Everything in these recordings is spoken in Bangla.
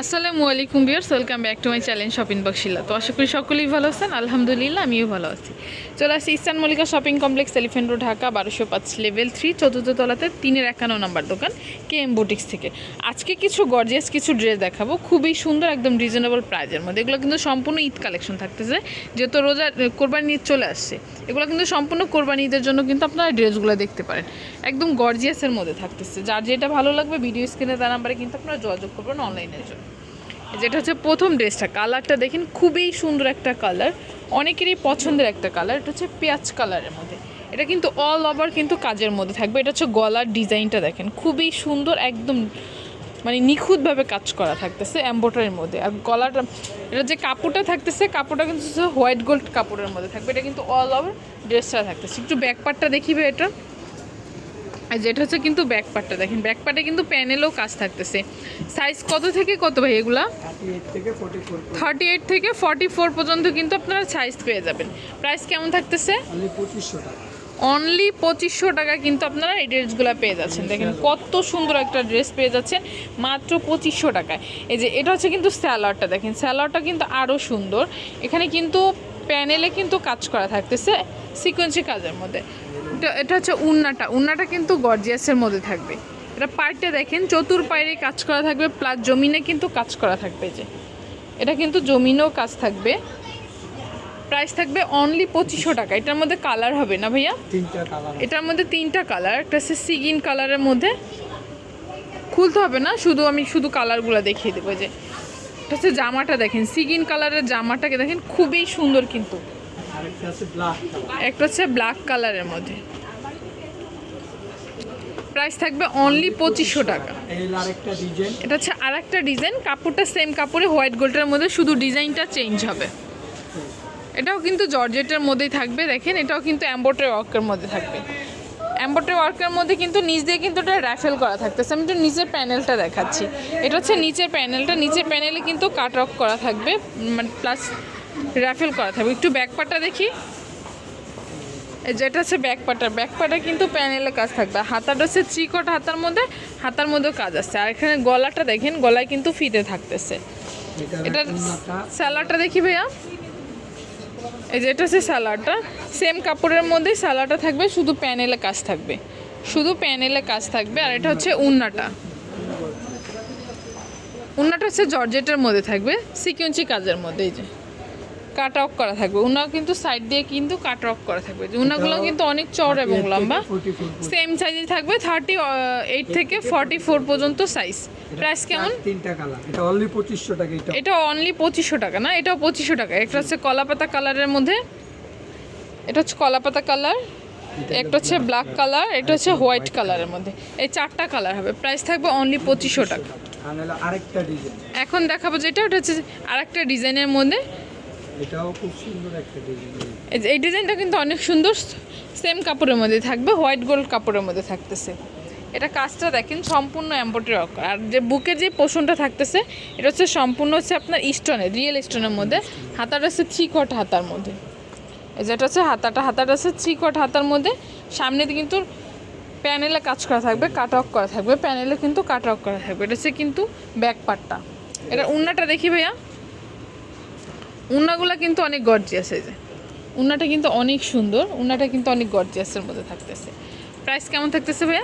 আসসালামু আলাইকুম viewers, welcome back to my channel shopping বক্সিলা। তো আশা করি সকলেই ভালো আছেন। আলহামদুলিল্লাহ আমিও ভালো আছি। চলে আসছি eastern Mallika shopping complex, elephant road, Dhaka 1205 level 3 চতুর্থ তলাতে 351 নম্বর দোকান KM বুটিক্স থেকে। আজকে কিছু গর্জিয়াস কিছু ড্রেস দেখাবো, খুবই সুন্দর, একদম রিজনেবল প্রাইজের মধ্যে। এগুলো কিন্তু সম্পূর্ণ ঈদ কালেকশন থাকতেছে, যেহেতু রোজা কোরবানি ঈদ চলে আসছে। এগুলো কিন্তু সম্পূর্ণ কোরবানি ঈদের জন্য কিন্তু আপনারা ড্রেসগুলো দেখতে পারেন, একদম গর্জিয়াসের মধ্যে থাকতেছে। যার যেটা ভালো লাগবে ভিডিও স্ক্রিনে তার নাম্বারে কিন্তু আপনারা যোগাযোগ করবেন অনলাইনের জন্য। যেটা হচ্ছে প্রথম ড্রেসটা, কালারটা দেখেন খুবই সুন্দর একটা কালার, অনেকেরই পছন্দের একটা কালার। এটা হচ্ছে পেঁয়াজ কালারের মধ্যে, এটা কিন্তু অল ওভার কিন্তু কাজের মধ্যে থাকবে। এটা হচ্ছে গলার ডিজাইনটা দেখেন খুবই সুন্দর, একদম মানে নিখুঁতভাবে কাজ করা থাকতেছে এমব্রয়ডারির মধ্যে। আর গলাটা, এটা যে কাপড়টা থাকতেছে, কাপড়টা কিন্তু হোয়াইট গোল্ড কাপড়ের মধ্যে থাকবে। এটা কিন্তু অল ওভার ড্রেসটা থাকতেছে। একটু ব্যাক পার্টটা দেখিবে এটা, আর যেটা হচ্ছে কিন্তু ব্যাক পার্টটা দেখেন, ব্যাক পার্টে কিন্তু প্যানেলও কাজ থাকতেছে। সাইজ কত থেকে কত ভাই এগুলা? 38 থেকে 44 পর্যন্ত কিন্তু আপনারা সাইজ পেয়ে যাবেন। প্রাইস কেমন থাকতেছে? অনলি 2500 টাকা কিন্তু আপনারা এই ড্রেসগুলো পেয়ে যাচ্ছেন। দেখেন কত সুন্দর একটা ড্রেস পেয়ে যাচ্ছেন মাত্র 2500 টাকায়। এই যে এটা হচ্ছে কিন্তু স্যালোয়ারটা দেখেন, স্যালোয়ারটা কিন্তু আরও সুন্দর। এখানে কিন্তু প্যানেলে কিন্তু কাজ করা থাকতেছে সিকোয়েন্সি কাজের মধ্যে। এটা হচ্ছে উন্নাটা কিন্তু গর্জিয়াসের মধ্যে থাকবে। এটা পার্টে দেখেন চতুর্পাইরে কাজ করা থাকবে, প্লাস জমিনে কিন্তু কাজ করা থাকবে। যে এটা কিন্তু জমিনেও কাজ থাকবে। প্রাইস থাকবে অনলি 2500 টাকা। এটার মধ্যে কালার হবে না ভাইয়া? এটার মধ্যে 3টা কালার। একটা হচ্ছে সিগিন কালারের মধ্যে, খুলতে হবে না, আমি শুধু কালারগুলো দেখিয়ে দেবো। যে এটা হচ্ছে জামাটা দেখেন, সিগিন কালারের জামাটাকে দেখেন খুবই সুন্দর কিন্তু। একটা হচ্ছে ব্ল্যাক কালারের মধ্যে। প্রাইস থাকবে অনলি 2500 টাকা। এটা হচ্ছে আরেকটা ডিজাইন, কাপড়টা সেম কাপড়ে হোয়াইট গোল্ডের মধ্যে, শুধু ডিজাইনটা চেঞ্জ হবে। এটাও কিন্তু জর্জেটের মধ্যেই থাকবে। দেখেন এটাও কিন্তু এমব্রয়ডারি ওয়ার্কের মধ্যে থাকবে। এমব্রয়ডারি ওয়ার্কের মধ্যে কিন্তু নিচ দিয়ে কিন্তু এটা র্যাফেল করা থাকতেছে। আমি একটু নিচের প্যানেলটা দেখাচ্ছি। এটা হচ্ছে নিচের প্যানেলটা, নিচের প্যানেলে কিন্তু কাট ওয়ার্ক করা থাকবে, মানে প্লাস র্যাফেল করা থাকবে। একটু ব্যাক পার্টটা দেখি। যেটা হচ্ছে ব্যাক পার্টে কিন্তু প্যানেলে কাজ থাকবে। হাতাটা হচ্ছে চিকট হাতার মধ্যেও কাজ আছে। আর এখানে গলাটা দেখেন, গলায় কিন্তু ফিতে থাকতেছে। এটা স্যালাডটা দেখি ভাইয়া। এই যে এটা হচ্ছে স্যালাডটা, সেম কাপড়ের মধ্যেই স্যালাডটা থাকবে, শুধু প্যানেলে কাজ থাকবে। আর এটা হচ্ছে উন্নাটা হচ্ছে জর্জেটের মধ্যে থাকবে, সিকোয়েন্সি কাজের মধ্যে। এই যে কাট অফ করা থাকবে, উনাও কিন্তু সাইড দিয়ে কিন্তু কাট অফ করা থাকবে। উনাগুলো কিন্তু অনেক চওড়া এবং লম্বা, সেম সাইজে থাকবে। 38 থেকে 44 পর্যন্ত সাইজ। প্রাইস কেমন? 3টা কালার। এটা অনলি 2500 টাকা। এটা অনলি 2500 টাকা না, এটাও 2500 টাকা। একটা হচ্ছে কলাপাতা কালারের মধ্যে, এটা হচ্ছে কলাপাতা কালার, একটা হচ্ছে ব্ল্যাক কালার, এটা হচ্ছে হোয়াইট কালারের মধ্যে। এই 4টা কালার হবে। প্রাইস থাকবে অনলি 2500 টাকা। আরেকটা ডিজাইন এখন দেখাবো যেটা, ওটা হচ্ছে আরেকটা ডিজাইনের মধ্যে। এটাও খুব সুন্দর একটা ডিজাইন। এই ডিজাইনটা কিন্তু অনেক সুন্দর, সেম কাপড়ের মধ্যে থাকবে, হোয়াইট গোল্ড কাপড়ের মধ্যে থাকতেছে। এটা কাজটা দেখেন সম্পূর্ণ এমব্রয়ডারি ওয়ার্ক। আর যে বুকের যে পোর্শনটা থাকতেছে, এটা হচ্ছে সম্পূর্ণ হচ্ছে আপনার স্টোনের, রিয়েল স্টোনের মধ্যে। হাতাটা হচ্ছে থ্রি-কোয়ার্ট হাতার মধ্যে। যেটা হচ্ছে হাতাটা হচ্ছে থ্রি-কোয়ার্ট হাতার মধ্যে। সামনে কিন্তু প্যানেলে কাজ করা থাকবে, কাট অফ করা থাকবে, প্যানেলে কিন্তু কাট অফ করা থাকবে। এটা হচ্ছে কিন্তু ব্যাক পার্টটা। এটা উন্নাটা দেখি ভাইয়া। উন্নাগুলো কিন্তু অনেক গর্জিয়াস। এই যে উন্নাটা কিন্তু অনেক সুন্দর, উন্নাটা কিন্তু অনেক গর্জিয়াসের মধ্যে থাকতেছে। প্রাইস কেমন থাকতেছে ভাইয়া?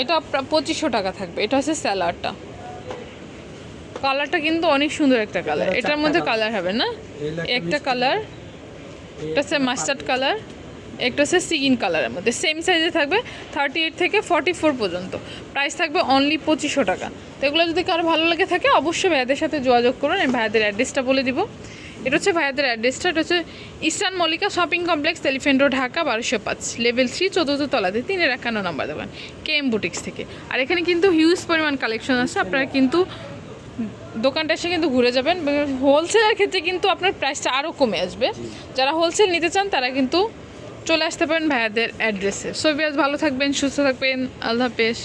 এটা 2500 টাকা থাকবে। এটা হচ্ছে স্যালাডটা, কালারটা কিন্তু অনেক সুন্দর একটা কালার। এটার মধ্যে কালার হবে না, একটা কালার, এটা হচ্ছে মাস্টার্ড কালার, একটা হচ্ছে সিগিন কালারের মধ্যে। সেম সাইজে থাকবে, 38 থেকে 44 পর্যন্ত। প্রাইস থাকবে অনলি 2500 টাকা। তো এগুলো যদি কারো ভালো লাগে থাকে অবশ্যই ভাইয়াদের সাথে যোগাযোগ করুন। আমি ভাইয়াদের অ্যাড্রেসটা বলে দিব। এটা হচ্ছে ভাইয়াদের অ্যাড্রেসটা, এটা হচ্ছে eastern Mallika shopping complex, elephant road, Dhaka 1205 level 3 চতুর্থ তলাতে 351 নম্বর দোকান KM বুটিক্স থেকে। আর এখানে কিন্তু হিউজ পরিমাণ কালেকশন আছে, আপনারা কিন্তু দোকানটা এসে কিন্তু ঘুরে যাবেন। হোলসেলের ক্ষেত্রে কিন্তু আপনার প্রাইসটা আরও কমে আসবে। যারা হোলসেল নিতে চান তারা কিন্তু চলে আসতে পারেন ভাইয়াদের অ্যাড্রেসে। সো ভিউয়ার্স, ভালো থাকবেন, সুস্থ থাকবেন, আল্লাহ হাফেজ।